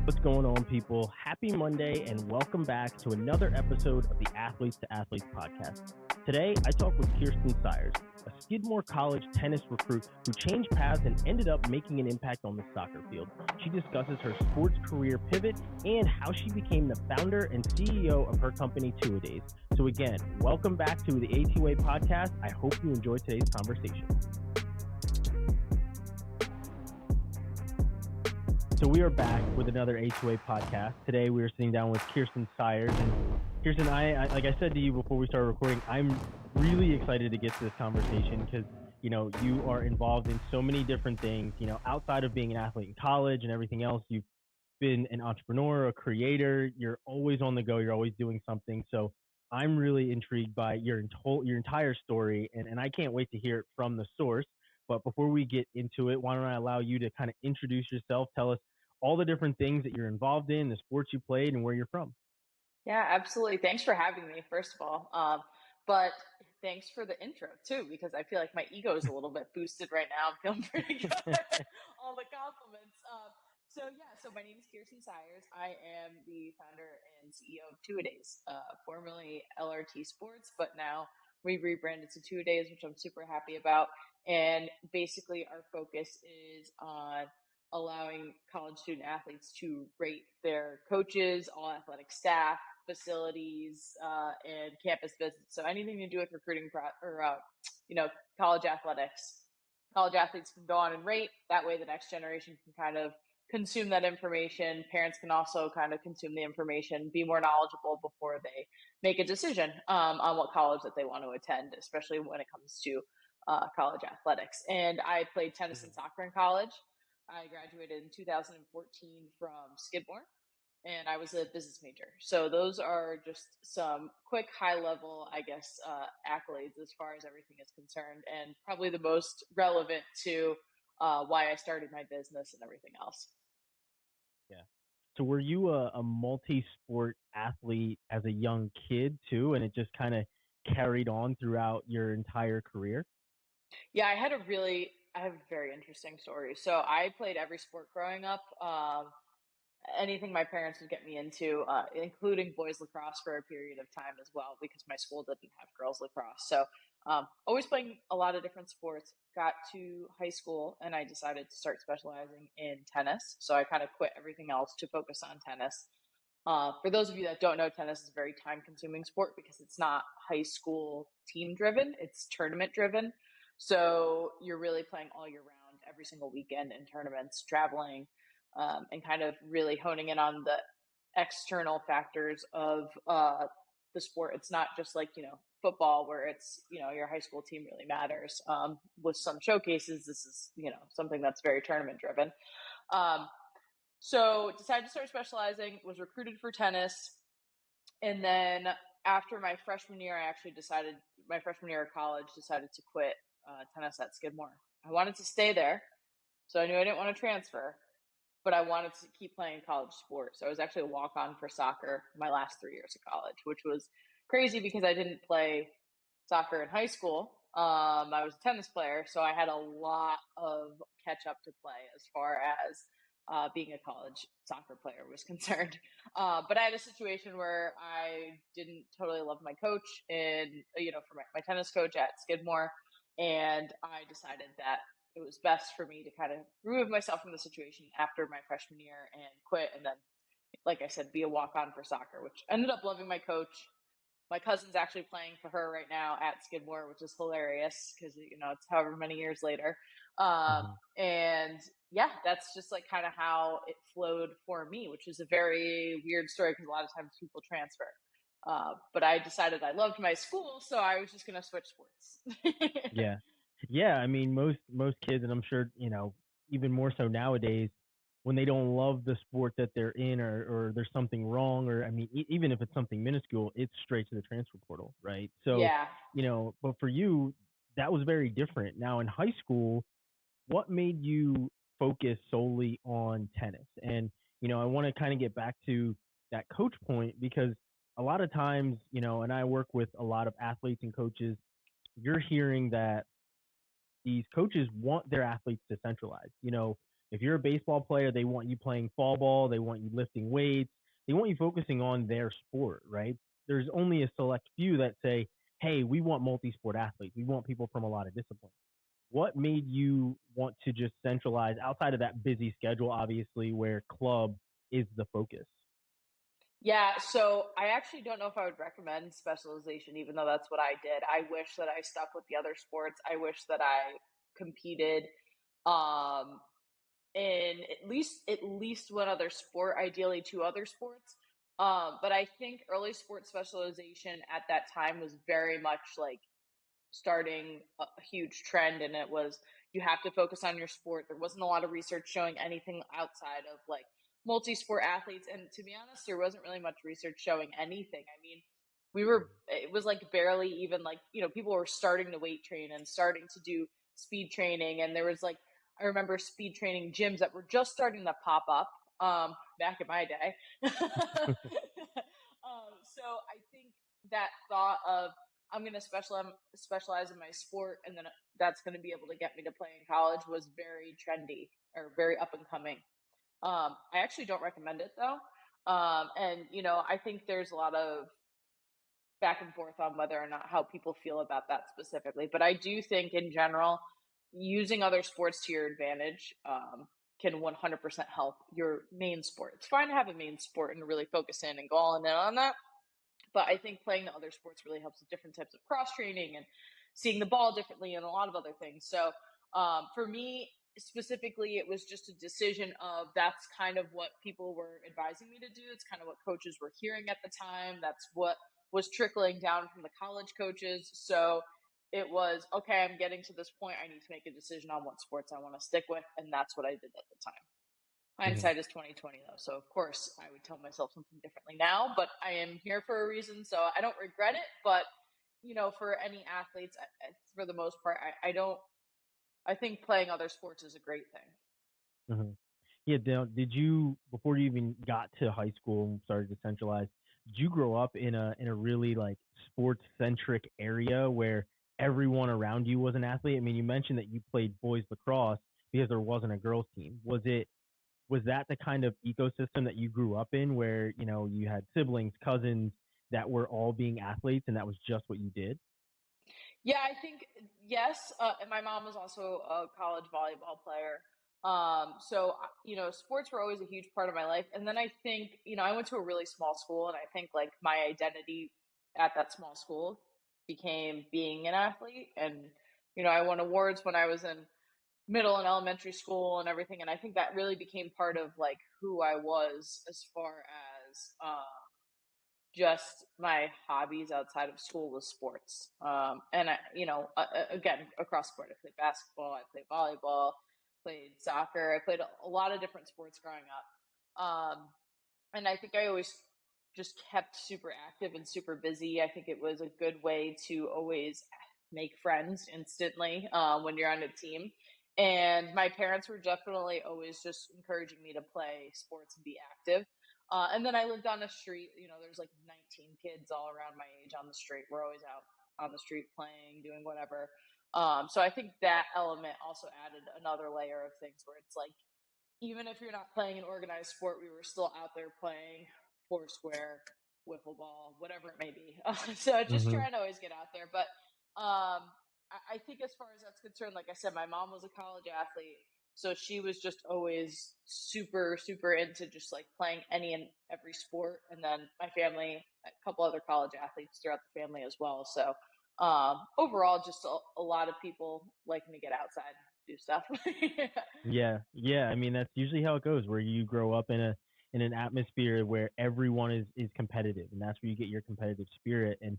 What's going on, people? Happy Monday, and welcome back to another episode of the Athletes to Athletes podcast. Today, I talk with Keirsten Sires, a Skidmore College tennis recruit who changed paths and ended up making an impact on the soccer field. She discusses her sports career pivot and how she became the founder and CEO of her company, TwoADay. So again, welcome back to the A2A podcast. I hope you enjoy today's conversation. So we are back with another A2A podcast. Today we are sitting down with Keirsten Sires. And Keirsten, I like I said to you before we started recording, I'm really excited to get to this conversation because, you know, you are involved in so many different things, you know, outside of being an athlete in college and everything else. You've been an entrepreneur, a creator. You're always on the go. You're always doing something. So I'm really intrigued by your entire story, and I can't wait to hear it from the source. But before we get into it, why don't I allow you to kind of introduce yourself, tell us all the different things that you're involved in, the sports you played, and where you're from. Yeah, absolutely. Thanks for having me, first of all. But thanks for the intro, too, because I feel like my ego is a little bit boosted right now. I'm feeling pretty good. All the compliments. So my name is Keirsten Sires. I am the founder and CEO of TwoADay, formerly LRT Sports, but now we've rebranded to TwoADay, which I'm super happy about. And basically, our focus is on allowing college student athletes to rate their coaches, all athletic staff, facilities, and campus visits. So anything to do with recruiting college athletics. College athletes can go on and rate. That way the next generation can kind of consume that information. Parents can also kind of consume the information, be more knowledgeable before they make a decision on what college that they want to attend, especially when it comes to college athletics. And I played tennis and soccer in college. I graduated in 2014 from Skidmore, and I was a business major. So those are just some quick high-level, accolades as far as everything is concerned, and probably the most relevant to why I started my business and everything else. Yeah. So were you a multi-sport athlete as a young kid too, and it just kind of carried on throughout your entire career? Yeah, I have a very interesting story. So I played every sport growing up. Anything my parents would get me into, including boys lacrosse for a period of time as well, because my school didn't have girls lacrosse. So always playing a lot of different sports. Got to high school and I decided to start specializing in tennis. So I kind of quit everything else to focus on tennis. For those of you that don't know, tennis is a very time consuming sport because it's not high school team driven, it's tournament driven. So you're really playing all year round, every single weekend in tournaments, traveling, and kind of really honing in on the external factors of the sport. It's not just like, football where it's, your high school team really matters. With some showcases, this is, something that's very tournament driven. So decided to start specializing, was recruited for tennis. And then after my freshman year, my freshman year of college, decided to quit tennis at Skidmore. I wanted to stay there. So I knew I didn't want to transfer, but I wanted to keep playing college sports. So I was actually a walk-on for soccer my last 3 years of college, which was crazy because I didn't play soccer in high school. I was a tennis player, so I had a lot of catch up to play as far as being a college soccer player was concerned. But I had a situation where I didn't totally love my coach and, for my tennis coach at Skidmore. And I decided that it was best for me to kind of remove myself from the situation after my freshman year and quit. And then, like I said, be a walk-on for soccer, which ended up loving my coach. My cousin's actually playing for her right now at Skidmore, which is hilarious because, it's however many years later. And yeah, that's just like kind of how it flowed for me, which is a very weird story because a lot of times people transfer. But I decided I loved my school, so I was just going to switch sports. Yeah. Yeah. I mean, most kids, and I'm sure, even more so nowadays, when they don't love the sport that they're in or there's something wrong, or I mean, even if it's something minuscule, it's straight to the transfer portal, right? So, Yeah. But for you, that was very different. Now in high school, what made you focus solely on tennis? And, I want to kind of get back to that coach point because a lot of times, and I work with a lot of athletes and coaches, you're hearing that these coaches want their athletes to centralize. If you're a baseball player, they want you playing fall ball, they want you lifting weights, they want you focusing on their sport, right? There's only a select few that say, hey, we want multi sport athletes. We want people from a lot of disciplines. What made you want to just centralize outside of that busy schedule, obviously, where club is the focus? Yeah, so I actually don't know if I would recommend specialization, even though that's what I did. I wish that I stuck with the other sports. I wish that I competed um, in at least one other sport, ideally two other sports. But I think early sports specialization at that time was very much like starting a huge trend, and it was you have to focus on your sport. There wasn't a lot of research showing anything outside of like multi-sport athletes, and to be honest, there wasn't really much research showing anything. I mean, it was like barely even like, people were starting to weight train and starting to do speed training, and there was like, I remember speed training gyms that were just starting to pop up back in my day. So I think that thought of I'm going to specialize in my sport, and then that's going to be able to get me to play in college was very trendy or very up and coming. I actually don't recommend it though. And I think there's a lot of back and forth on whether or not how people feel about that specifically. But I do think in general, using other sports to your advantage can 100% help your main sport. It's fine to have a main sport and really focus in and go all in on that. But I think playing the other sports really helps with different types of cross training and seeing the ball differently and a lot of other things. So for me specifically, it was just a decision of that's kind of what people were advising me to do. It's kind of what coaches were hearing at the time. That's what was trickling down from the college coaches. So it was, okay, I'm getting to this point. I need to make a decision on what sports I want to stick with. And that's what I did at the time. Mhm. Hindsight is 2020 though, so of course I would tell myself something differently now. But I am here for a reason, so I don't regret it. But for any athletes, for the most part, I don't. I think playing other sports is a great thing. Mhm. Yeah, did you before you even got to high school and started to centralize, did you grow up in a really like sports centric area where everyone around you was an athlete? I mean, you mentioned that you played boys lacrosse because there wasn't a girls team. Was that the kind of ecosystem that you grew up in where, you had siblings, cousins that were all being athletes and that was just what you did? Yeah, I think yes. And my mom was also a college volleyball player. So sports were always a huge part of my life. And then I think I went to a really small school, and I think like my identity at that small school became being an athlete. And I won awards when I was in middle and elementary school and everything. And I think that really became part of like who I was as far as just my hobbies outside of school was sports. And again, across sport, I played basketball, I played volleyball, played soccer, I played a lot of different sports growing up. And I think I always just kept super active and super busy. I think it was a good way to always make friends instantly when you're on a team. And my parents were definitely always just encouraging me to play sports and be active. And then I lived on a street, there's like 19 kids all around my age on the street. We're always out on the street playing, doing whatever. So I think that element also added another layer of things where it's like, even if you're not playing an organized sport, we were still out there playing foursquare, wiffle ball, whatever it may be. So just Hmm. trying to always get out there. But I think as far as that's concerned, like I said, my mom was a college athlete. So she was just always super, super into just like playing any and every sport. And then my family, a couple other college athletes throughout the family as well. So overall, just a lot of people liking to get outside and do stuff. Yeah, yeah. I mean, that's usually how it goes, where you grow up in an atmosphere where everyone is competitive, and that's where you get your competitive spirit. And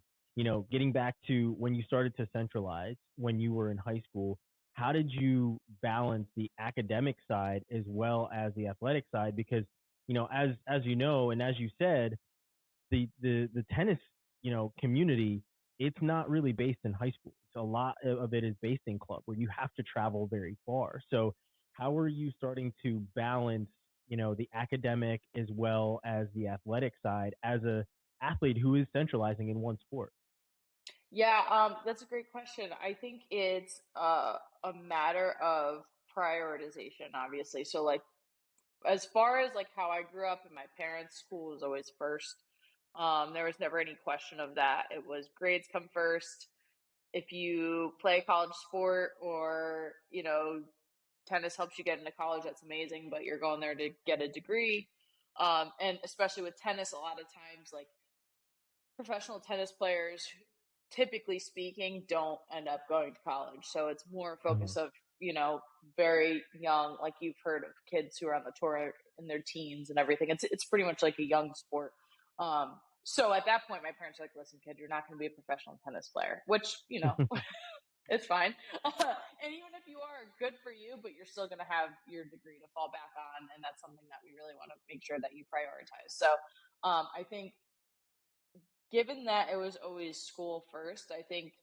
getting back to when you started to centralize when you were in high school, how did you balance the academic side as well as the athletic side? Because as you know, and as you said, the tennis community, it's not really based in high school. It's a lot of it is based in club where you have to travel very far. So how are you starting to balance the academic as well as the athletic side as a athlete who is centralizing in one sport? Yeah, that's a great question. I think it's a matter of prioritization, obviously. So, like, as far as like how I grew up, and my parents' school was always first. There was never any question of that. It was grades come first. If you play a college sport, or tennis helps you get into college, that's amazing. But you're going there to get a degree. And especially with tennis, a lot of times, like, professional tennis players, typically speaking, don't end up going to college. So it's more a Hmm. focus of, very young, like you've heard of kids who are on the tour in their teens and everything. It's pretty much like a young sport. So at that point, my parents are like, listen, kid, you're not going to be a professional tennis player, which, it's fine. And even if you are, good for you, but you're still going to have your degree to fall back on. And that's something that we really want to make sure that you prioritize. So I think, given that it was always school first, I think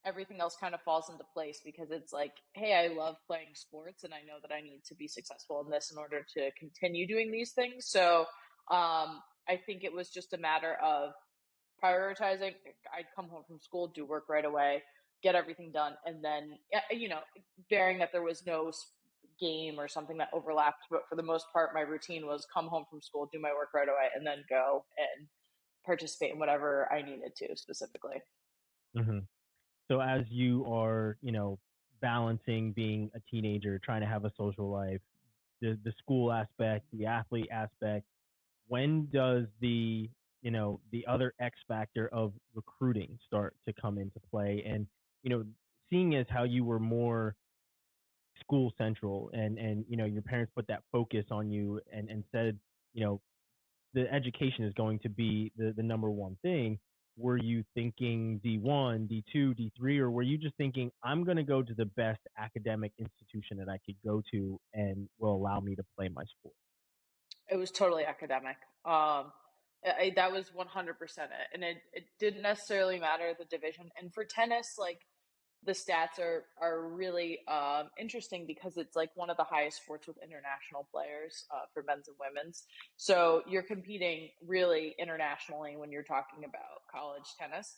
everything else kind of falls into place, because it's like, hey, I love playing sports and I know that I need to be successful in this in order to continue doing these things. So I think it was just a matter of prioritizing. I'd come home from school, do work right away, get everything done, and then, bearing that there was no game or something that overlapped, but for the most part, my routine was come home from school, do my work right away, and then go and participate in whatever I needed to specifically. Hmm. So as you are, balancing being a teenager, trying to have a social life, the school aspect, the athlete aspect, when does the other X factor of recruiting start to come into play? And you know, seeing as how you were more school central, and your parents put that focus on you, and said, you know, the education is going to be the number one thing. Were you thinking D1, D2, D3, or were you just thinking, I'm going to go to the best academic institution that I could go to and will allow me to play my sport? It was totally academic. That was 100% it. And it didn't necessarily matter the division. And for tennis, like, the stats are really interesting, because it's like one of the highest sports with international players, for men's and women's. So you're competing really internationally when you're talking about college tennis.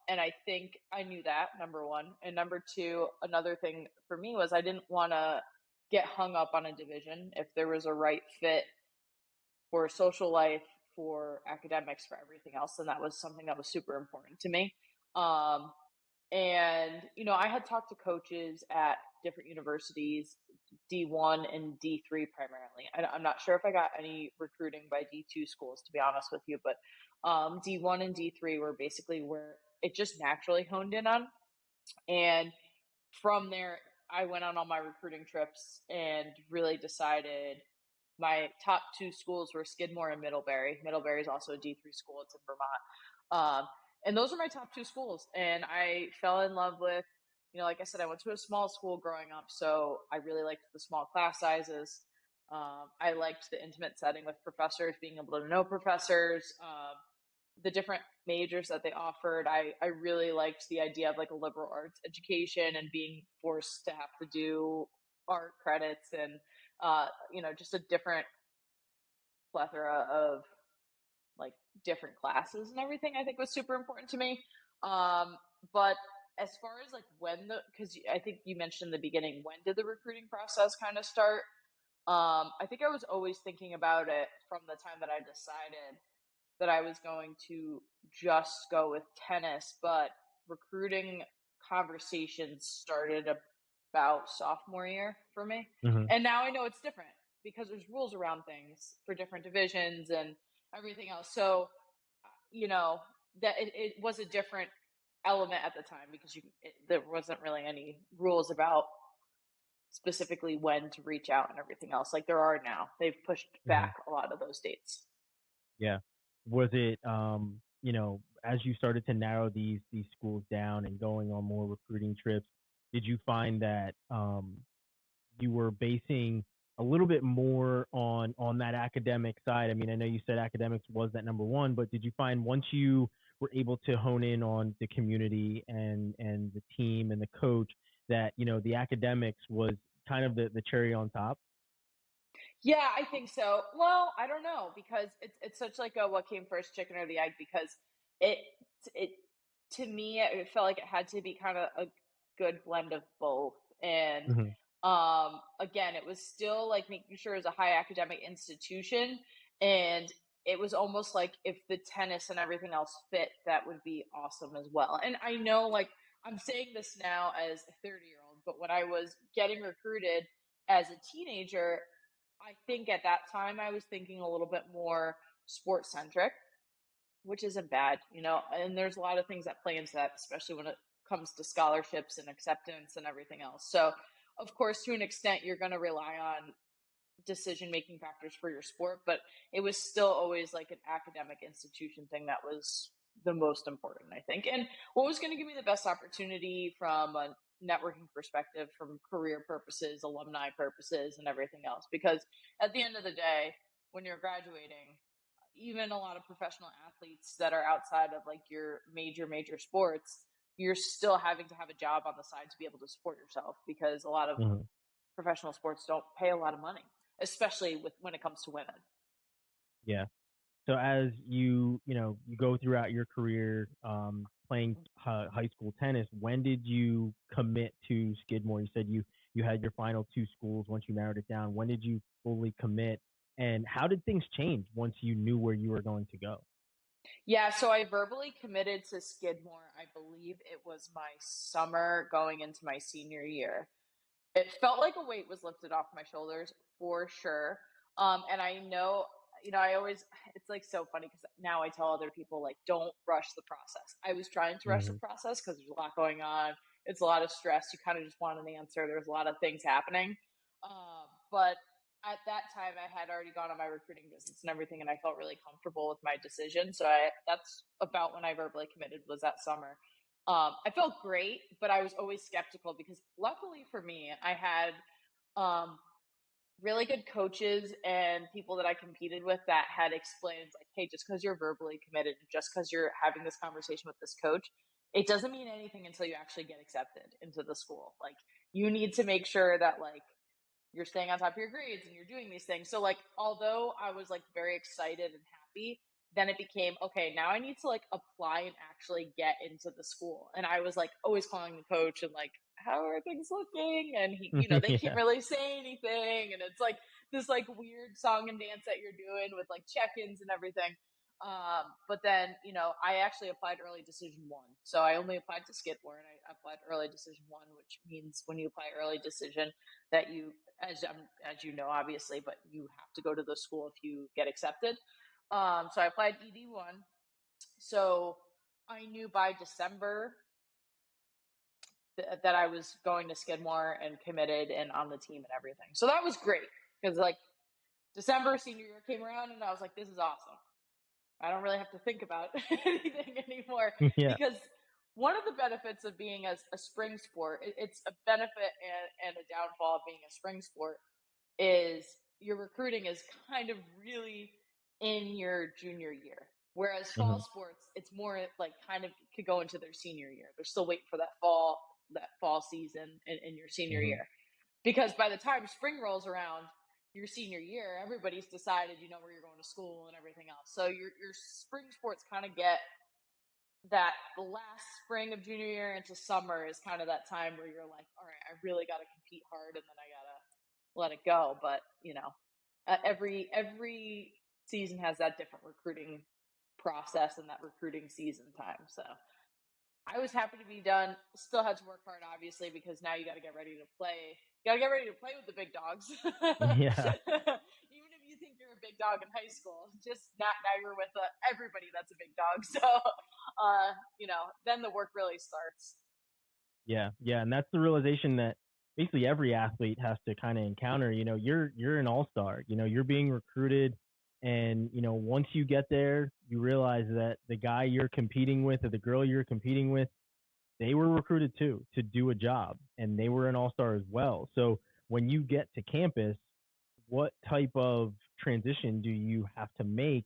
And I think I knew that, number one. And number two, another thing for me was I didn't want to get hung up on a division. If there was a right fit for social life, for academics, for everything else, then that was something that was super important to me. Um, and, I had talked to coaches at different universities, D1 and D3 primarily. I'm not sure if I got any recruiting by D2 schools, to be honest with you, but D1 and D3 were basically where it just naturally honed in on. And from there, I went on all my recruiting trips and really decided my top two schools were Skidmore and Middlebury. Middlebury is also a D3 school, it's in Vermont. And those were my top two schools. And I fell in love with, like I said, I went to a small school growing up. So I really liked the small class sizes. I liked the intimate setting with professors, being able to know professors, the different majors that they offered. I really liked the idea of like a liberal arts education and being forced to have to do art credits, and, just a different plethora of like different classes and everything, I think was super important to me. But as far as like because I think you mentioned in the beginning, when did the recruiting process kind of start? I think I was always thinking about it from the time that I decided that I was going to just go with tennis, but recruiting conversations started about sophomore year for me. Hmm. And now I know it's different, because there's rules around things for different divisions and everything else. So, you know, that it was a different element at the time, because there wasn't really any rules about specifically when to reach out and everything else like there are now. They've pushed Hmm. back a lot of those dates. Yeah. Was it, as you started to narrow these schools down and going on more recruiting trips, did you find that you were basing a little bit more on that academic side? I mean, I know you said academics was that number one, but did you find once you were able to hone in on the community and the team and the coach, that the academics was kind of the cherry on top? Yeah, I think so. Well, I don't know because it's such like a what came first, chicken or the egg? Because it it to me it felt like it had to be kind of a good blend of both. And Hmm. again, it was still like making sure it was a high academic institution, and it was almost like if the tennis and everything else fit, that would be awesome as well. And I know like I'm saying this now as a 30-year-old, but when I was getting recruited as a teenager, I think at that time I was thinking a little bit more sports centric, which isn't bad, you know, and there's a lot of things that play into that, especially when it comes to scholarships and acceptance and everything else. So, of course, to an extent, you're going to rely on decision making factors for your sport, but it was still always like an academic institution thing that was the most important, I think. And what was going to give me the best opportunity from a networking perspective, from career purposes, alumni purposes, and everything else. Because at the end of the day, when you're graduating, even a lot of professional athletes that are outside of like your major sports, you're still having to have a job on the side to be able to support yourself because a lot of Hmm. professional sports don't pay a lot of money, especially with when it comes to women. Yeah. So as you go throughout your career playing high school tennis, when did you commit to Skidmore? You said you had your final two schools once you narrowed it down. When did you fully commit, and how did things change once you knew where you were going to go? Yeah, so I verbally committed to Skidmore. I believe it was my summer going into my senior year. It felt like a weight was lifted off my shoulders for sure. And I know, you know, I always, it's like so funny because now I tell other people, like, don't rush the process. I was trying to rush the Hmm. process because there's a lot going on. It's a lot of stress. You kind of just want an answer. There's a lot of things happening. But at that time, I had already gone on my recruiting visits and everything, and I felt really comfortable with my decision. So that's about when I verbally committed, was that summer. I felt great, but I was always skeptical because luckily for me, I had um, really good coaches and people that I competed with that had explained, like, hey, just because you're verbally committed, just because you're having this conversation with this coach, it doesn't mean anything until you actually get accepted into the school. Like, you need to make sure that, like, you're staying on top of your grades and you're doing these things. So like, although I was like very excited and happy, then it became, okay, now I need to like apply and actually get into the school. And I was like always calling the coach and like, how are things looking? And he, you know, they can't Yeah. really say anything. And it's like this like weird song and dance that you're doing with like check-ins and everything. But then, you know, I actually applied early decision one. So I only applied to Skidmore and I applied early decision one, which means when you apply early decision that you, as you know, obviously, but you have to go to the school if you get accepted. So I applied ED1. So I knew by December that I was going to Skidmore and committed and on the team and everything. So that was great because like December senior year came around and I was like, this is awesome. I don't really have to think about anything anymore Yeah. because one of the benefits of being a spring sport, it's a benefit and a downfall of being a spring sport, is your recruiting is kind of really in your junior year. Whereas fall Hmm. sports, it's more like kind of could go into their senior year. They're still waiting for that fall season in your senior Hmm. year. Because by the time spring rolls around, your senior year, everybody's decided, you know, where you're going to school and everything else. So your spring sports kind of get that the last spring of junior year into summer is kind of that time where you're like, all right, I really got to compete hard and then I got to let it go. But, you know, every season has that different recruiting process and that recruiting season time. So I was happy to be done. Still had to work hard, obviously, because now you got to get ready to play. You got to get ready to play with the big dogs. Yeah. Even if you think you're a big dog in high school, just not now you're with everybody that's a big dog. So, you know, then the work really starts. Yeah, yeah, and that's the realization that basically every athlete has to kind of encounter. You're an all-star. You're being recruited, and once you get there, you realize that the guy you're competing with or the girl you're competing with, they were recruited too to do a job, and they were an all-star as well. So when you get to campus, what type of transition do you have to make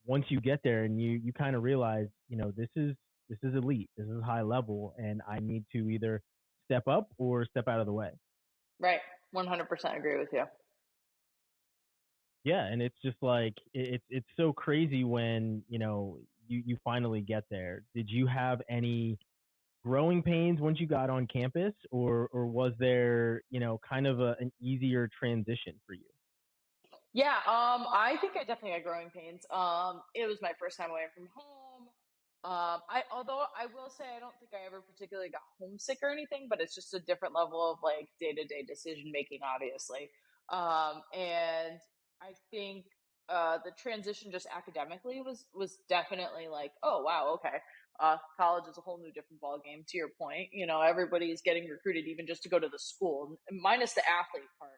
once you get there and you kind of realize, this is elite, this is high level, and I need to either step up or step out of the way. Right. 100% agree with you. Yeah, and it's just like it's so crazy when you finally get there. Did you have any growing pains once you got on campus, or was there kind of an easier transition for you? Yeah, I think I definitely had growing pains. It was my first time away from home. Although I will say I don't think I ever particularly got homesick or anything, but it's just a different level of like day to day decision making, obviously. And I think the transition just academically was definitely like, oh wow, okay. College is a whole new different ball game. To your point, everybody's getting recruited even just to go to the school, minus the athlete part.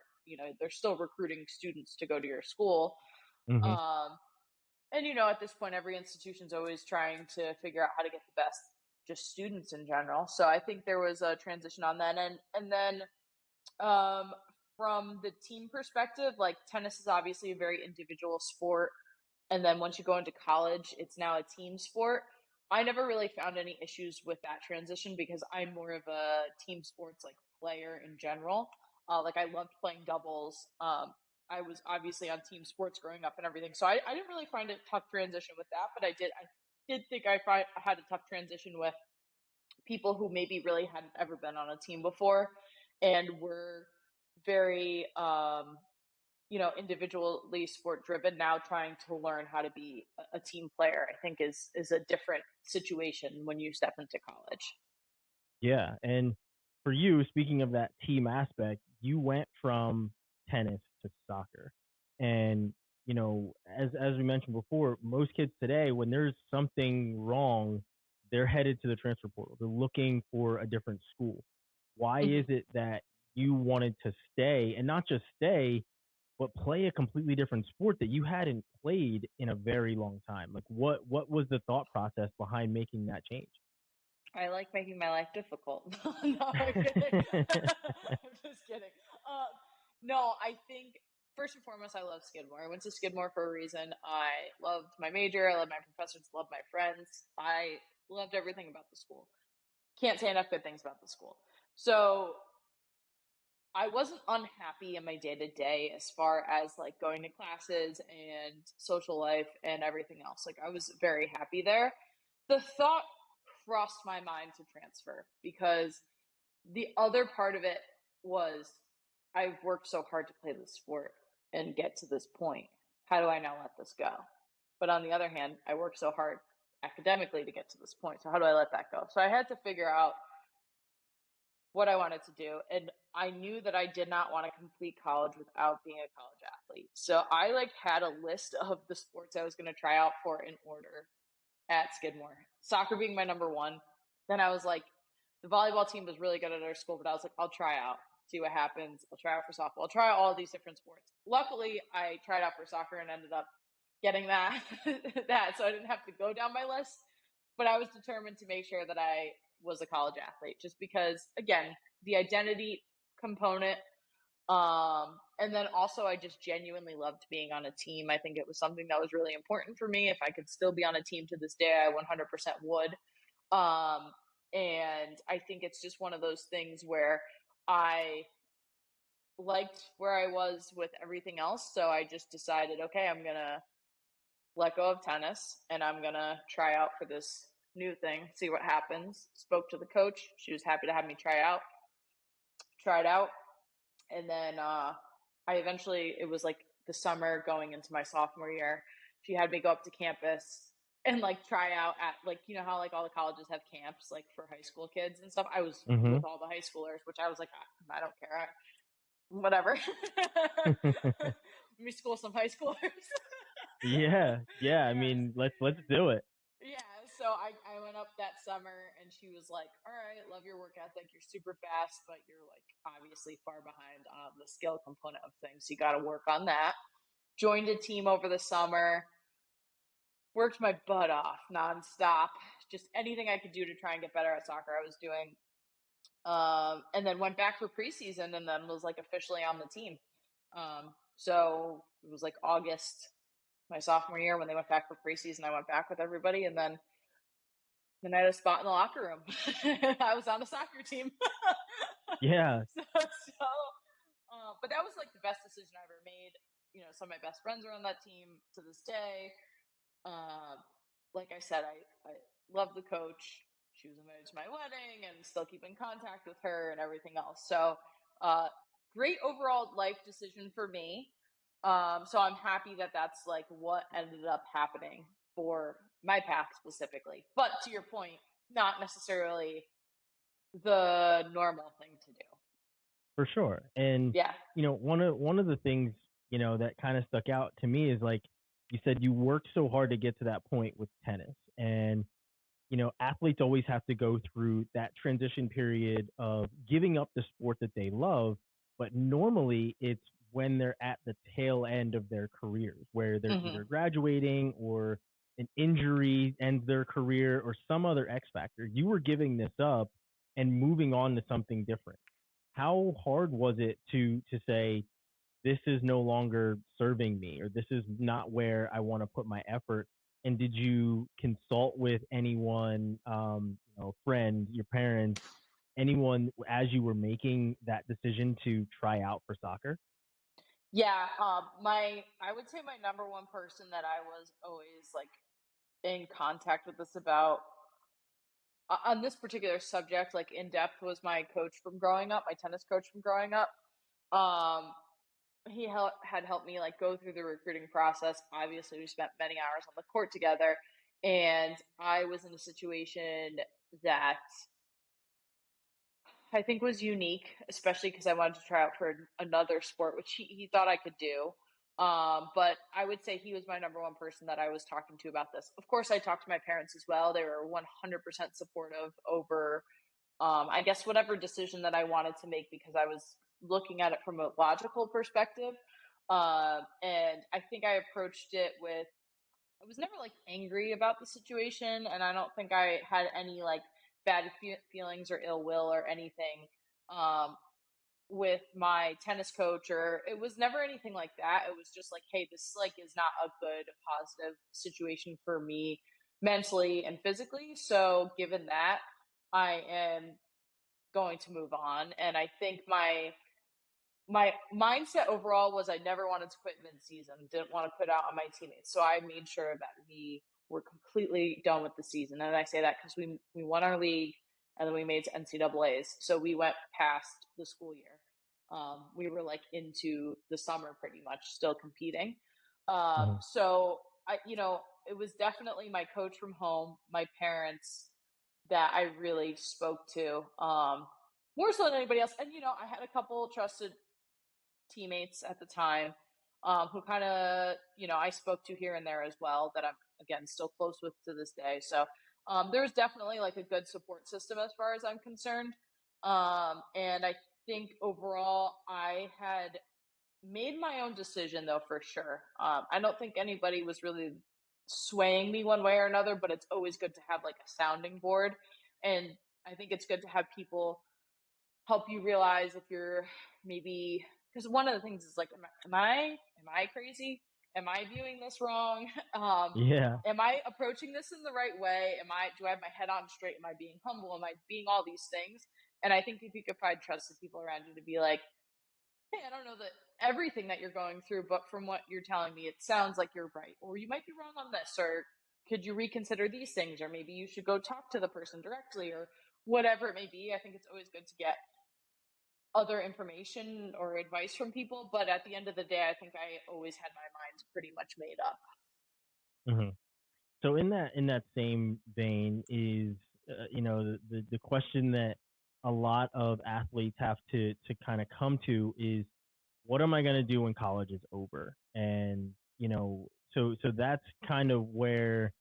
They're still recruiting students to go to your school. Hmm. Um, and at this point, every institution's always trying to figure out how to get the best just students in general. So I think there was a transition on that, and then um, from the team perspective, like tennis is obviously a very individual sport, and then once you go into college, it's now a team sport. I never really found any issues with that transition because I'm more of a team sports like player in general. Like I loved playing doubles. I was obviously on team sports growing up and everything, so I didn't really find a tough transition with that. But I did think I had a tough transition with people who maybe really hadn't ever been on a team before and were very individually sport driven, now trying to learn how to be a team player. I think is a different situation when you step into college. Yeah, and for you, speaking of that team aspect, you went from tennis to soccer, and as we mentioned before, most kids today, when there's something wrong, they're headed to the transfer portal. They're looking for a different school. Why Mm-hmm. is it that you wanted to stay, and not just stay, but play a completely different sport that you hadn't played in a very long time? Like, what was the thought process behind making that change? I like making my life difficult. No, I'm kidding. I'm just kidding. Uh, no, I think first and foremost, I love Skidmore. I went to Skidmore for a reason. I loved my major. I loved my professors. Loved my friends. I loved everything about the school. Can't say enough good things about the school. So I wasn't unhappy in my day to day as far as like going to classes and social life and everything else. Like I was very happy there. The thought crossed my mind to transfer because the other part of it was I've worked so hard to play this sport and get to this point. How do I now let this go? But on the other hand, I worked so hard academically to get to this point. So how do I let that go? So I had to figure out what I wanted to do. And I knew that I did not want to complete college without being a college athlete. So I like had a list of the sports I was going to try out for in order at Skidmore. Soccer being my number one. Then I was like, the volleyball team was really good at our school, but I was like, I'll try out, see what happens. I'll try out for softball. I'll try all these different sports. Luckily, I tried out for soccer and ended up getting that so I didn't have to go down my list. But I was determined to make sure that I was a college athlete, just because, again, the identity component. And then also, I just genuinely loved being on a team. I think it was something that was really important for me. If I could still be on a team to this day, I 100% would. Um, and I think it's just one of those things where I liked where I was with everything else. So I just decided, okay, I'm going to let go of tennis and I'm going to try out for this new thing, see what happens. Spoke to the coach. She was happy to have me tried out. And then I eventually, it was like the summer going into my sophomore year, she had me go up to campus and like try out at like, how like all the colleges have camps like for high school kids and stuff. I was Hmm. with all the high schoolers, which I was like, I don't care. Whatever. Let me school some high schoolers. Yeah, yeah. I Yes. mean, let's do it. Yeah, so I went up that summer and she was like, all right, love your work ethic. You're super fast, but you're like obviously far behind on the skill component of things. You got to work on that. Joined a team over the summer, worked my butt off nonstop. Just anything I could do to try and get better at soccer, I was doing. And then went back for preseason and then was like officially on the team. So it was like August, my sophomore year when they went back for preseason. I went back with everybody and then I had a spot in the locker room. I was on the soccer team. Yeah, But that was like the best decision I ever made. some of my best friends are on that team to this day. Like I said, I love the coach. She was invited to my wedding and still keep in contact with her and everything else. So, great overall life decision for me. So I'm happy that that's like what ended up happening for my path specifically. But to your point, not necessarily the normal thing to do. For sure. And Yeah. one of the things, that kind of stuck out to me is like you said you worked so hard to get to that point with tennis. And athletes always have to go through that transition period of giving up the sport that they love, but normally it's when they're at the tail end of their careers where they're either graduating or an injury ends their career or some other X factor. You were giving this up and moving on to something different. How hard was it to say this is no longer serving me or this is not where I want to put my effort? And did you consult with anyone, friend, your parents, anyone as you were making that decision to try out for soccer? Yeah. I would say my number one person that I was always like in contact with this about on this particular subject, like in depth, was my coach from growing up, my tennis coach from growing up. Um, he had helped me like go through the recruiting process. Obviously, we spent many hours on the court together, and I was in a situation that I think was unique, especially because I wanted to try out for another sport, which he thought I could do. But I would say he was my number one person that I was talking to about this. Of course, I talked to my parents as well. They were 100% supportive over, I guess, whatever decision that I wanted to make because I was looking at it from a logical perspective. And I think I approached it with, I was never like angry about the situation, and I don't think I had any like bad feelings or ill will or anything um, with my tennis coach, or it was never anything like that. It was just like, hey, this like is not a good positive situation for me mentally and physically. So given that, I am going to move on, and I think my mindset overall was I never wanted to quit mid-season, didn't want to quit out on my teammates. So I made sure that we were completely done with the season. And I say that because we won our league and then we made NCAAs. So we went past the school year. We were like into the summer pretty much still competing. Mhm. So it was definitely my coach from home, my parents that I really spoke to, more so than anybody else. And, I had a couple trusted teammates at the time who kind of, I spoke to here and there as well that I'm, again, still close with to this day. So there's definitely like a good support system as far as I'm concerned. And I think overall I had made my own decision though, for sure. I don't think anybody was really swaying me one way or another, but it's always good to have like a sounding board. And I think it's good to have people help you realize if you're maybe, because one of the things is like, am I crazy? Am I viewing this wrong? Yeah. Am I approaching this in the right way? Do I have my head on straight? Am I being humble? Am I being all these things? And I think if you could find trusted people around you to be like, hey, I don't know that everything that you're going through, but from what you're telling me, it sounds like you're right, or you might be wrong on this, or could you reconsider these things, or maybe you should go talk to the person directly, or whatever it may be. I think it's always good to get other information or advice from people, but at the end of the day, I think I always had my mind pretty much made up. Mhm. So in that same vein is the question that a lot of athletes have to kind of come to is what am I going to do when college is over? And so that's kind of where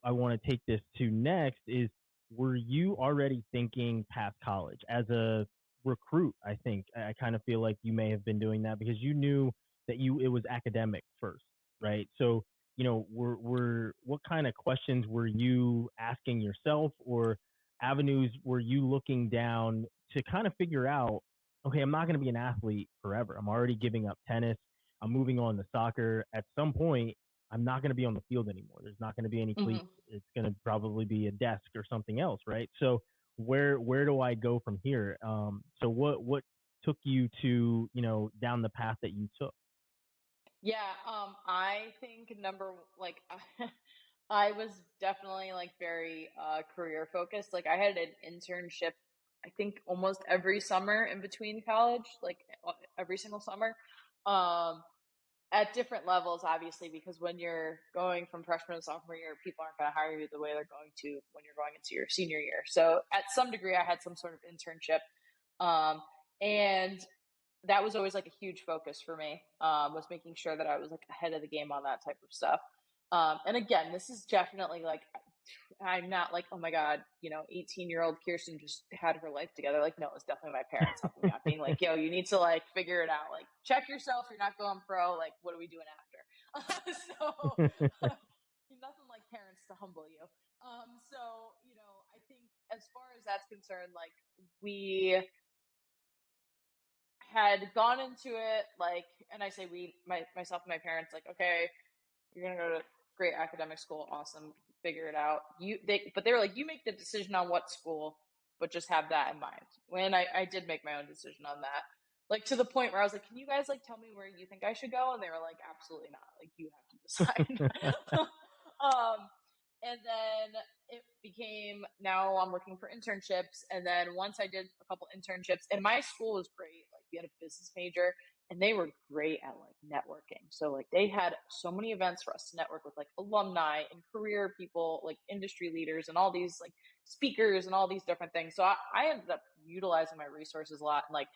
I want to take this to next is were you already thinking past college as a recruit? I think I kind of feel like you may have been doing that because you knew that it was academic first, right? So were what kind of questions were you asking yourself or avenues were you looking down to kind of figure out, okay, I'm not going to be an athlete forever. I'm already giving up tennis. I'm moving on to soccer. At some point, I'm not going to be on the field anymore. There's not going to be any cleats. Mm-hmm. It's going to probably be a desk or something else, right? So where do I go from here? So what took you to down the path that you took? Yeah, I think I was definitely like very career focused. Like I had an internship, I think almost every summer in between college, like every single summer. Um, at different levels, obviously, because when you're going from freshman to sophomore year, people aren't going to hire you the way they're going to when you're going into your senior year. So at some degree, I had some sort of internship. Um, and that was always like a huge focus for me, was making sure that I was like ahead of the game on that type of stuff. And again, this is definitely like, I'm not like, oh my God, 18-year-old Keirsten just had her life together. Like, no, it's definitely my parents helping me out, being like, yo, you need to like figure it out. Like, check yourself. You're not going pro. Like, what are we doing after? So, nothing like parents to humble you. I think as far as that's concerned, like, we had gone into it like, and I say we, myself and my parents, like, okay, you're gonna go to great academic school, awesome, figure it out. But they were like, you make the decision on what school, but just have that in mind. When I did make my own decision on that, like to the point where I was like, can you guys like tell me where you think I should go? And they were like, absolutely not. Like you have to decide. um, and then it became, now I'm looking for internships. And then once I did a couple internships, and my school was great. Like we had a business major, and they were great at like networking. So like they had so many events for us to network with like alumni and career people, like industry leaders and all these like speakers and all these different things. So I ended up utilizing my resources a lot and like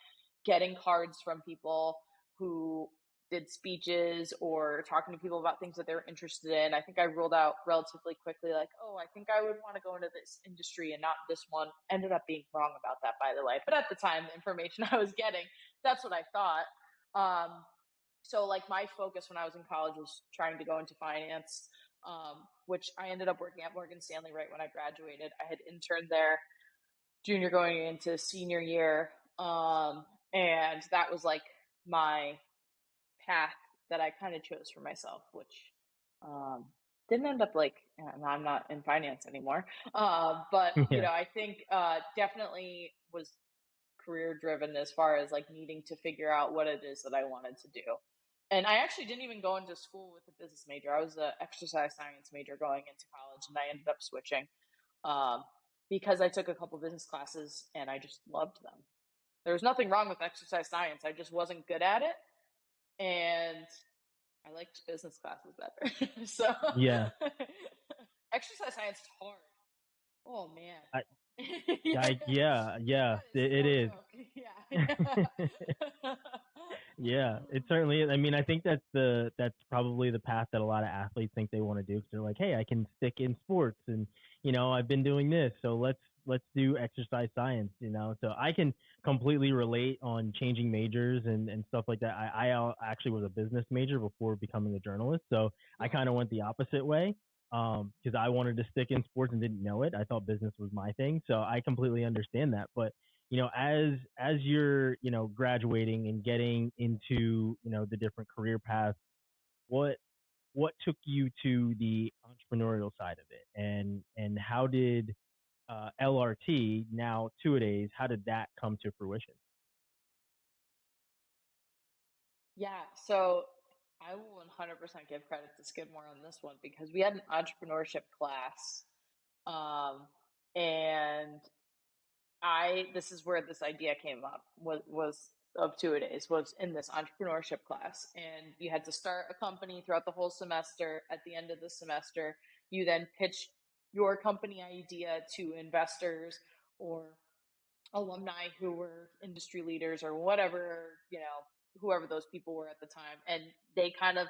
getting cards from people who did speeches or talking to people about things that they were interested in. I think I ruled out relatively quickly, like, oh, I think I would want to go into this industry and not this one. Ended up being wrong about that, by the way. But at the time, the information I was getting, that's what I thought. So like my focus when I was in college was trying to go into finance, which I ended up working at Morgan Stanley right when I graduated. I had interned there junior going into senior year. And that was like my path that I kind of chose for myself, which um, didn't end up like, I'm not in finance anymore. But, Yeah. I think definitely was career driven as far as like needing to figure out what it is that I wanted to do. And I actually didn't even go into school with a business major. I was an exercise science major going into college, and I ended up switching um, because I took a couple business classes and I just loved them. There was nothing wrong with exercise science. I just wasn't good at it, and I liked business classes better. So Yeah. exercise science is hard. Oh man. I, Yeah. yeah, That is it no is. joke. Yeah. Yeah, it certainly is. I mean, I think that's probably the path that a lot of athletes think they want to do because they're like, hey, I can stick in sports, and I've been doing this, so let's do exercise science. So I can completely relate on changing majors and stuff like that. I actually was a business major before becoming a journalist, so I kind of went the opposite way because I wanted to stick in sports and didn't know it. I thought business was my thing, so I completely understand that, but as you're graduating and getting into the different career paths, what what took you to the entrepreneurial side of it, and how did LRT, now TwoADays, how did that come to fruition? Yeah, so I will 100% give credit to Skidmore on this one because we had an entrepreneurship class. Um, and this is where this idea came up was of TwoADays was in this entrepreneurship class. And you had to start a company throughout the whole semester. At the end of the semester, you then pitch your company idea to investors or alumni who were industry leaders or whatever, whoever those people were at the time. And they kind of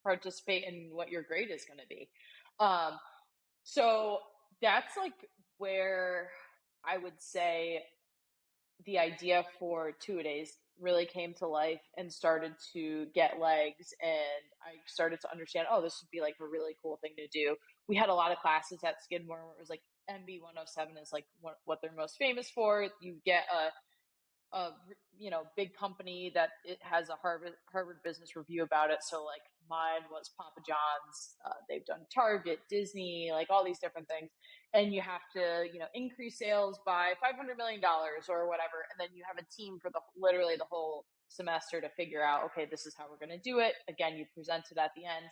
participate in what your grade is going to be. Um, so that's like where I would say the idea for TwoADays really came to life and started to get legs. And I started to understand, oh, this would be like a really cool thing to do. We had a lot of classes at Skidmore where it was like MB 107 is like what they're most famous for. You get a big company that it has a Harvard Business Review about it. So like mine was Papa John's. They've done Target, Disney, like all these different things, and you have to increase sales by $500 million or whatever, and then you have a team for literally the whole semester to figure out, okay, this is how we're going to do it. Again, you present it at the end.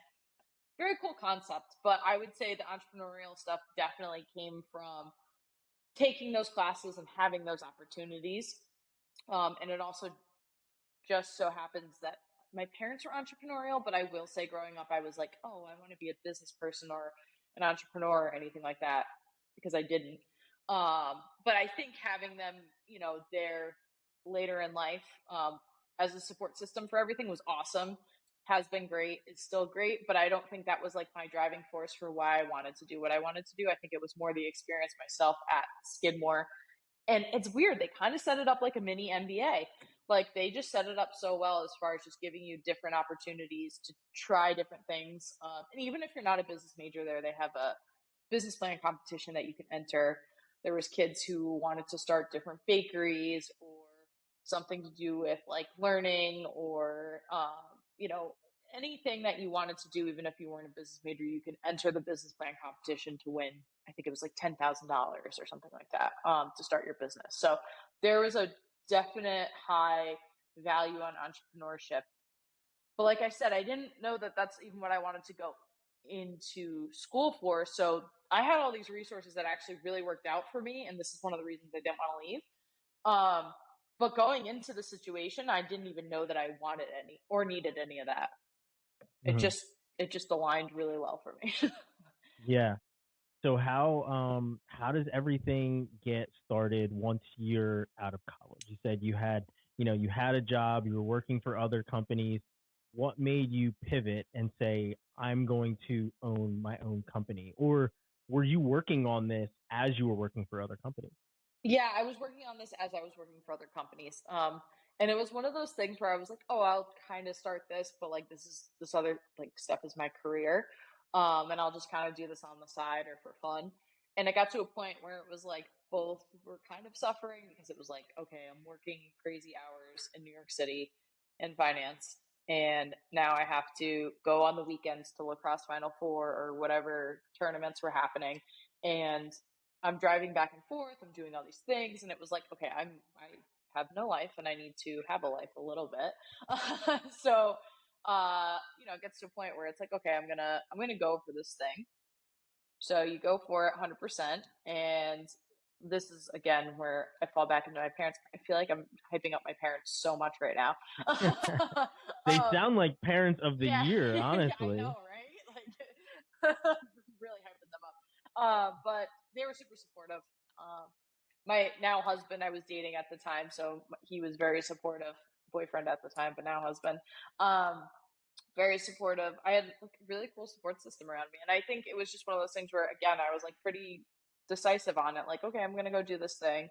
Very cool concept, but I would say the entrepreneurial stuff definitely came from taking those classes and having those opportunities. And it also just so happens that my parents were entrepreneurial, but I will say growing up, I was like, oh, I want to be a business person or an entrepreneur or anything like that, because I didn't. But I think having them, there later in life, as a support system for everything was awesome, has been great. It's still great, but I don't think that was like my driving force for why I wanted to do what I wanted to do. I think it was more the experience myself at Skidmore. And it's weird. They kind of set it up like a mini MBA. Like they just set it up so well as far as just giving you different opportunities to try different things. And even if you're not a business major there, they have a business plan competition that you can enter. There was kids who wanted to start different bakeries or something to do with like learning or, anything that you wanted to do. Even if you weren't a business major, you could enter the business plan competition to win. I think it was like $10,000 or something like that, to start your business. So there was a definite high value on entrepreneurship. But like I said, I didn't know that that's even what I wanted to go into school for. So I had all these resources that actually really worked out for me. And this is one of the reasons I didn't want to leave. But going into the situation, I didn't even know that I wanted any or needed any of that. Mm-hmm. It just aligned really well for me. Yeah. So how does everything get started once you're out of college? You said you had a job, you were working for other companies. What made you pivot and say, I'm going to own my own company? Or were you working on this as you were working for other companies? Yeah, I was working on this as I was working for other companies. And it was one of those things where I was like, oh, I'll kind of start this, but like this other like stuff is my career. And I'll just kind of do this on the side or for fun. And it got to a point where it was like both were kind of suffering, because it was like, okay, I'm working crazy hours in New York City in finance, and now I have to go on the weekends to lacrosse Final Four or whatever tournaments were happening. And I'm driving back and forth. I'm doing all these things, and it was like, okay, I have no life, and I need to have a life a little bit. So, it gets to a point where it's like, okay, I'm gonna go for this thing. So you go for it 100%, and this is again where I fall back into my parents. I feel like I'm hyping up my parents so much right now. They sound like parents of the Yeah, year, yeah, I honestly. know, right? Like, really hyping them up. But they were super supportive. My now husband, I was dating at the time, so he was very supportive. Boyfriend at the time, but now husband. Very supportive. I had a really cool support system around me, and I think it was just one of those things where, again, I was like pretty decisive on it. Like, okay, I'm gonna go do this thing.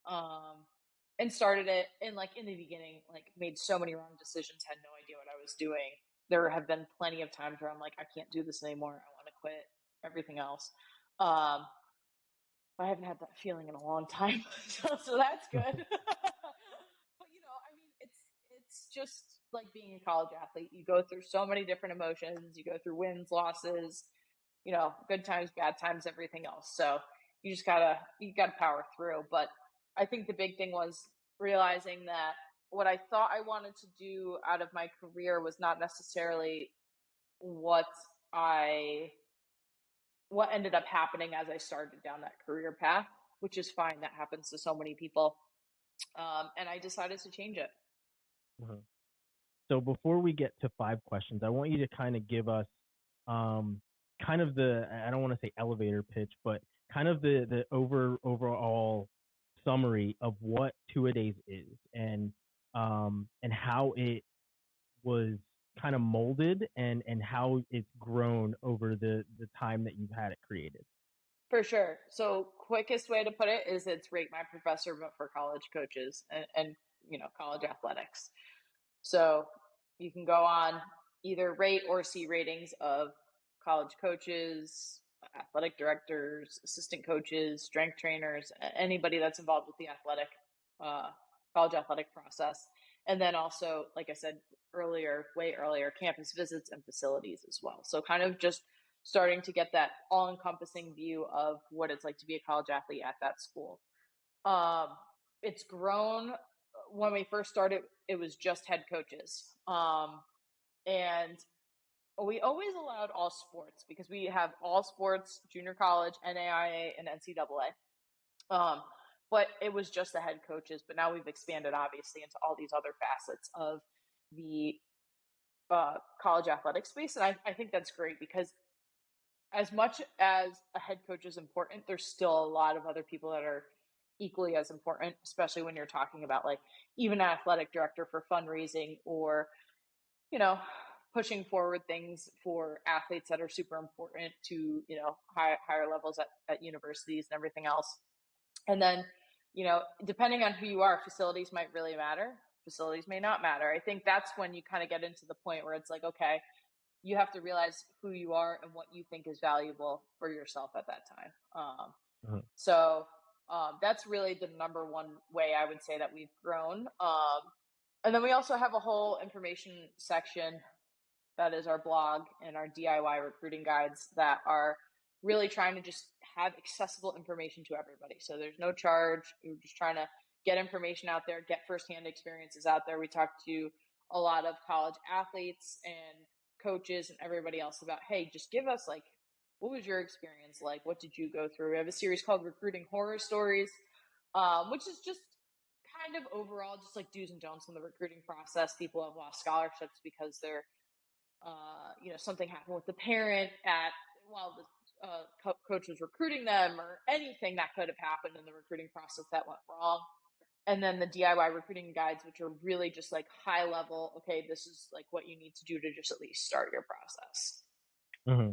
And started it, and like in the beginning, like made so many wrong decisions, had no idea what I was doing. There have been plenty of times where I'm like, I can't do this anymore, I want to quit everything else. I haven't had that feeling in a long time. So that's good. But I mean, it's just like being a college athlete. You go through so many different emotions. You go through wins, losses, good times, bad times, everything else. So you gotta power through. But I think the big thing was realizing that what I thought I wanted to do out of my career was not necessarily what I what ended up happening as I started down that career path, which is fine. That happens to so many people. And I decided to change it. Mhm. So before we get to 5 questions, I want you to kind of give us kind of I don't want to say elevator pitch, but kind of the overall summary of what TwoADays is, and how it was kind of molded, and how it's grown over the time that you've had it created. For sure. So, quickest way to put it is it's Rate My Professor, but for college coaches and college athletics. So, you can go on either rate or see ratings of college coaches, athletic directors, assistant coaches, strength trainers, anybody that's involved with the uh, college athletic process. And then also, like I said way earlier, campus visits and facilities as well. So, kind of just starting to get that all encompassing view of what it's like to be a college athlete at that school. It's grown. When we first started, it was just head coaches. And we always allowed all sports because we have all sports, junior college, NAIA, and NCAA. But it was just the head coaches. But now we've expanded, obviously, into all these other facets of the college athletic space. And I think that's great because as much as a head coach is important, there's still a lot of other people that are equally as important, especially when you're talking about like even an athletic director for fundraising or, you know, pushing forward things for athletes that are super important to, you know, higher levels at universities and everything else. And then, you know, depending on who you are, facilities might really matter. Facilities may not matter. I think that's when you kind of get into the point where it's like, okay, you have to realize who you are and what you think is valuable for yourself at that time. So that's really the number one way I would say that we've grown. And then we also have a whole information section that is our blog and our DIY recruiting guides that are really trying to just have accessible information to everybody. So there's no charge. We're just trying to get information out there, get firsthand experiences out there. We talk to a lot of college athletes and coaches and everybody else about, hey, just give us like, what was your experience like? What did you go through? We have a series called Recruiting Horror Stories, which is just kind of overall just like do's and don'ts in the recruiting process. People have lost scholarships because they're you know, something happened with the parent while the coach was recruiting them, or anything that could have happened in the recruiting process that went wrong. And then the DIY recruiting guides, which are really just like high level. Okay, this is like what you need to do to just at least start your process. Mm-hmm.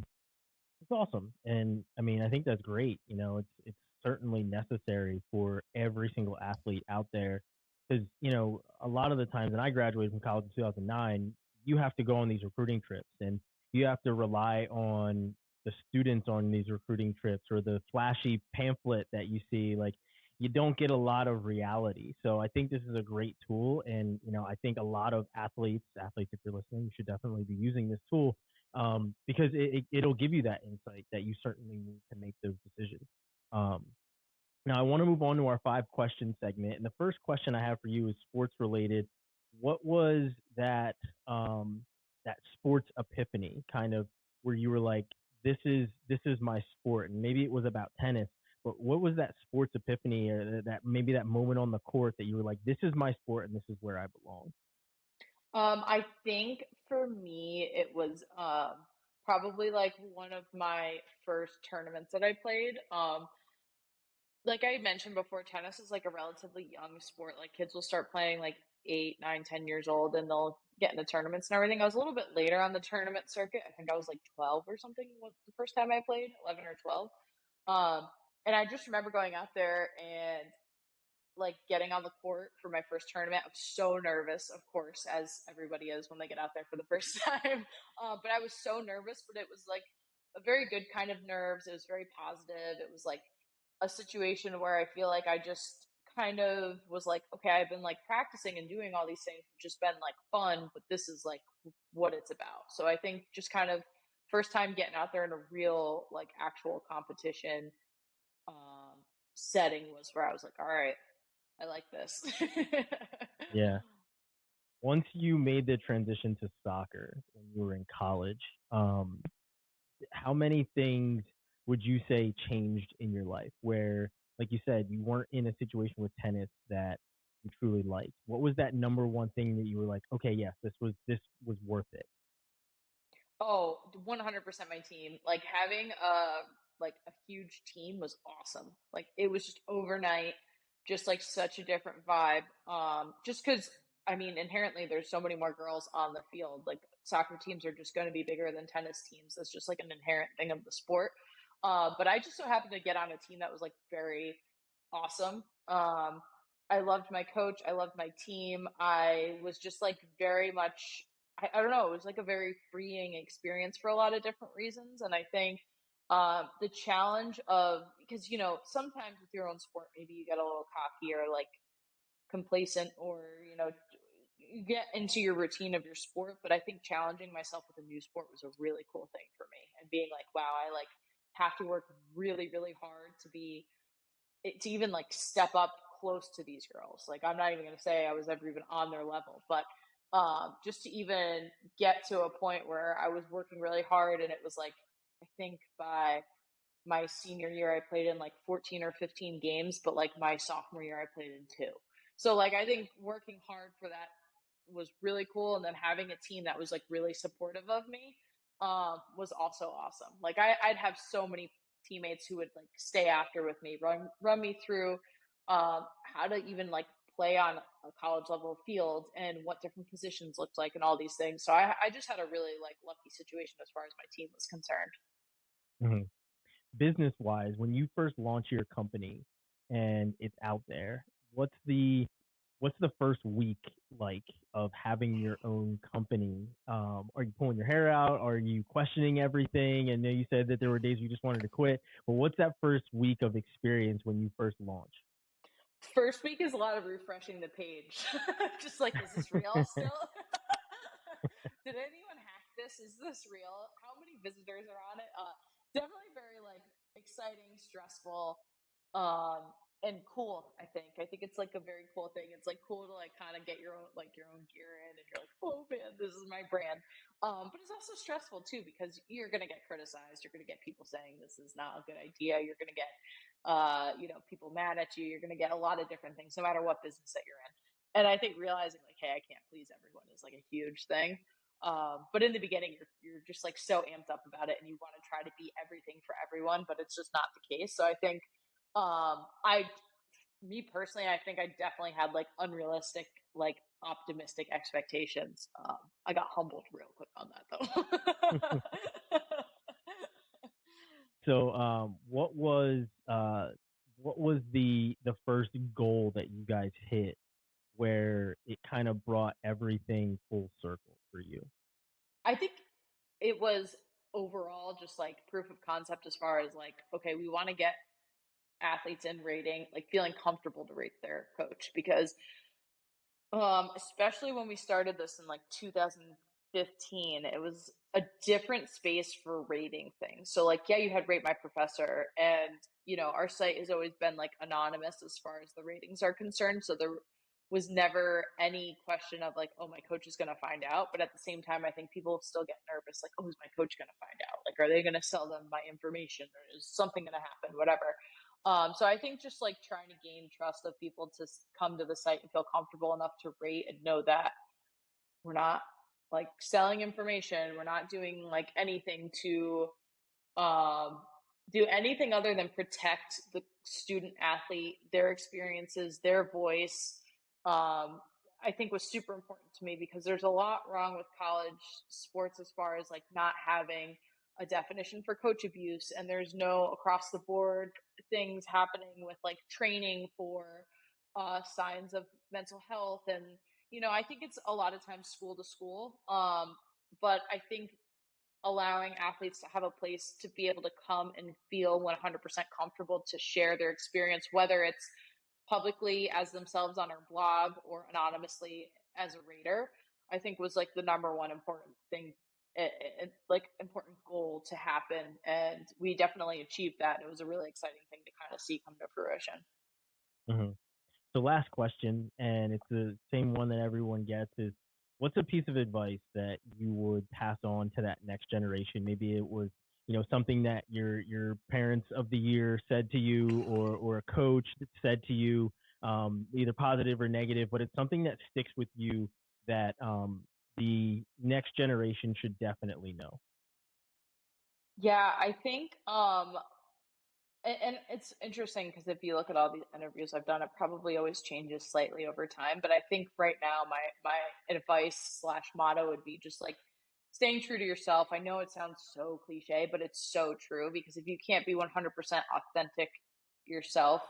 It's awesome, and I mean, I think that's great. You know, it's certainly necessary for every single athlete out there, because you know, a lot of the times, and I graduated from college in 2009. You have to go on these recruiting trips, and you have to rely on the students on these recruiting trips or the flashy pamphlet that you see. Like, you don't get a lot of reality. So I think this is a great tool, and you know, I think a lot of athletes, if you're listening, you should definitely be using this tool, because it'll give you that insight that you certainly need to make those decisions. Um, Now, I want to move on to our 5 question segment. And the first question I have for you is sports related. What was that sports epiphany, kind of, where you were like, this is my sport? And maybe it was about tennis, but what was that sports epiphany, or that maybe that moment on the court that you were like, this is my sport and this is where I belong? I think for me, it was probably like one of my first tournaments that I played. Like I mentioned before, tennis is like a relatively young sport. Like kids will start playing like 8, 9, 10 years old, and they'll get into tournaments and everything. I was a little bit later on the tournament circuit. I think I was like 12 or something the first time I played, 11 or 12. Um, and I just remember going out there and like getting on the court for my first tournament. I was so nervous, of course, as everybody is when they get out there for the first time. But I was so nervous, but it was like a very good kind of nerves. It was very positive. It was like a situation where I feel like I just kind of was like, okay, I've been like practicing and doing all these things, which has been like fun, but this is like what it's about. So I think just kind of first time getting out there in a real like actual competition um, setting was where I was like, all right, I like this. Yeah. Once you made the transition to soccer when you were in college, how many things would you say changed in your life where, like you said, you weren't in a situation with tennis that you truly liked? What was that number one thing that you were like, okay, yes, this was worth it? Oh, 100% my team. Like having a huge team was awesome. Like it was just overnight, just like such a different vibe. Just because I mean inherently there's so many more girls on the field. Like soccer teams are just going to be bigger than tennis teams. That's just like an inherent thing of the sport. But I just so happened to get on a team that was like very awesome. I loved my coach. I loved my team. I was just like very much I don't know, it was like a very freeing experience for a lot of different reasons. And I think the challenge of, because, you know, sometimes with your own sport, maybe you get a little cocky or like complacent or, you know, you get into your routine of your sport. But I think challenging myself with a new sport was a really cool thing for me. And being like, wow, I like have to work really, really hard to be to even like step up close to these girls. Like, I'm not even going to say I was ever even on their level, but just to even get to a point where I was working really hard, and it was like, I think by my senior year, I played in like 14 or 15 games, but like my sophomore year, I played in two. So like, I think working hard for that was really cool. And then having a team that was like really supportive of me, was also awesome. Like I'd have so many teammates who would like stay after with me, run me through, how to even like play on a college level field and what different positions looked like and all these things. So I just had a really like lucky situation as far as my team was concerned. Hmm. Business wise, when you first launch your company and it's out there, what's the first week like of having your own company? Are you pulling your hair out? Are you questioning everything? And then you said that there were days you just wanted to quit. But what's that first week of experience when you first launch? First week is a lot of refreshing the page. Just like, is this real still? Did anyone hack this? Is this real? How many visitors are on it? Definitely very like exciting, stressful, and cool. I think it's like a very cool thing. It's like cool to like kind of get your own gear in, and you're like, oh man, this is my brand. But it's also stressful too, because you're gonna get criticized. You're gonna get people saying this is not a good idea. You're gonna get people mad at you. You're gonna get a lot of different things, no matter what business that you're in. And I think realizing like, hey, I can't please everyone is like a huge thing. But in the beginning, you're just like so amped up about it, and you want to try to be everything for everyone, but it's just not the case. So I think, me personally, I think I definitely had like unrealistic, like optimistic expectations. I got humbled real quick on that though. So, what was the first goal that you guys hit where it kind of brought everything full circle for you? I think it was overall just like proof of concept as far as like, okay, we want to get athletes in rating, like feeling comfortable to rate their coach, because especially when we started this in like 2015, it was a different space for rating things. So like, yeah, you had Rate My Professor, and our site has always been like anonymous as far as the ratings are concerned. So there was never any question of like, oh, my coach is going to find out. But at the same time, I think people still get nervous, like, oh, is my coach going to find out? Like, are they going to sell them my information, or is something going to happen? Whatever. So I think just like trying to gain trust of people to come to the site and feel comfortable enough to rate and know that we're not like selling information. We're not doing like anything to do anything other than protect the student athlete, their experiences, their voice. I think was super important to me, because there's a lot wrong with college sports as far as like not having a definition for coach abuse, and there's no across the board things happening with like training for signs of mental health. And I think it's a lot of times school to school, but I think allowing athletes to have a place to be able to come and feel 100% comfortable to share their experience, whether it's publicly as themselves on our blog or anonymously as a rater, I think was like the number one important thing, like important goal to happen. And we definitely achieved that. It was a really exciting thing to kind of see come to fruition. Hmm. So, last question, and it's the same one that everyone gets: is what's a piece of advice that you would pass on to that next generation? Maybe it was something that your parents of the year said to you, or a coach that said to you, either positive or negative, but it's something that sticks with you that the next generation should definitely know. Yeah, I think and it's interesting, because if you look at all the interviews I've done, it probably always changes slightly over time. But I think right now my advice slash motto would be just like staying true to yourself. I know it sounds so cliche, but it's so true, because if you can't be 100% authentic yourself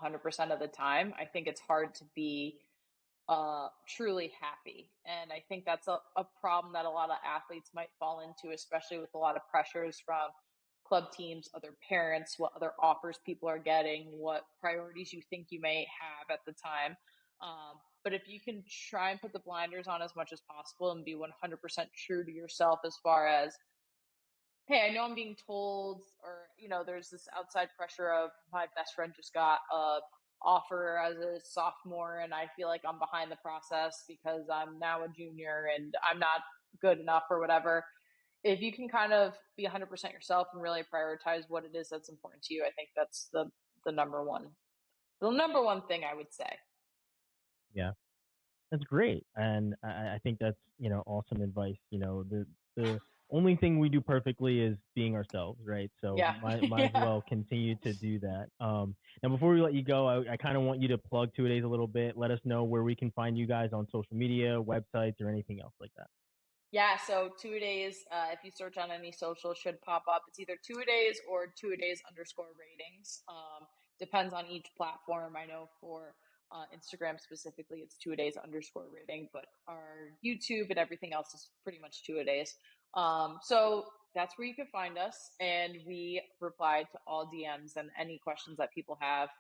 100% of the time, I think it's hard to be truly happy. And I think that's a problem that a lot of athletes might fall into, especially with a lot of pressures from club teams, other parents, what other offers people are getting, what priorities you think you may have at the time. But if you can try and put the blinders on as much as possible and be 100% true to yourself, as far as, hey, I know I'm being told, or, there's this outside pressure of my best friend just got a offer as a sophomore, and I feel like I'm behind the process because I'm now a junior and I'm not good enough or whatever. If you can kind of be 100% yourself and really prioritize what it is that's important to you, I think that's the number one thing I would say. Yeah, that's great. And I think that's, awesome advice. The only thing we do perfectly is being ourselves, right? So Yeah. might as well continue to do that. Now before we let you go, I kind of want you to plug TwoADay a little bit. Let us know where we can find you guys on social media, websites, or anything else like that. Yeah, so TwoADay, if you search on any social, should pop up. It's either TwoADay or TwoADay_ratings. Depends on each platform. I know for Instagram specifically, it's TwoADay_rating, but our YouTube and everything else is pretty much TwoADay. So that's where you can find us, and we reply to all DMs and any questions that people have.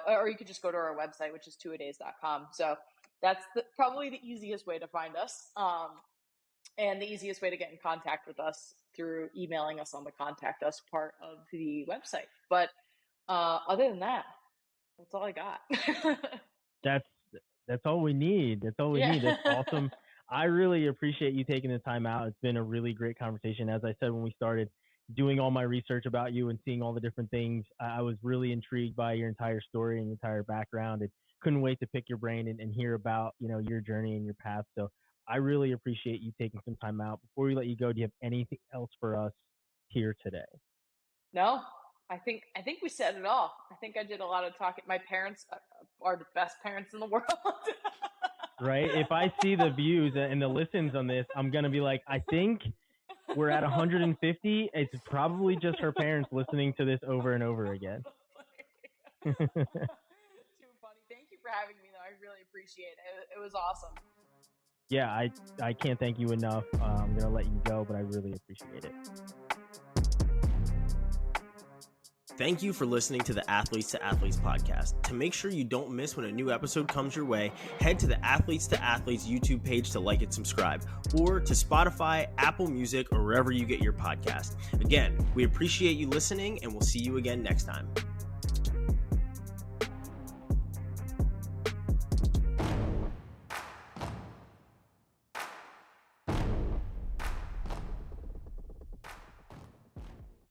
Or you could just go to our website, which is TwoADays.com. So that's probably the easiest way to find us. And the easiest way to get in contact with us through emailing us on the contact us part of the website. But other than that, that's all I got. That's all we need. That's all we need. That's awesome. I really appreciate you taking the time out. It's been a really great conversation. As I said when we started doing all my research about you and seeing all the different things, I was really intrigued by your entire story and your entire background, and couldn't wait to pick your brain and hear about, your journey and your path. So I really appreciate you taking some time out. Before we let you go, do you have anything else for us here today? No, I think we said it all. I think I did a lot of talking. My parents are the best parents in the world. Right? If I see the views and the listens on this, I'm going to be like, I think we're at 150. It's probably just her parents listening to this over and over again. Too funny. Thank you for having me, though. I really appreciate it. It was awesome. Yeah, I can't thank you enough. I'm going to let you go, but I really appreciate it. Thank you for listening to the Athletes to Athletes podcast. To make sure you don't miss when a new episode comes your way, head to the Athletes to Athletes YouTube page to like and subscribe, or to Spotify, Apple Music, or wherever you get your podcast. Again, we appreciate you listening, and we'll see you again next time.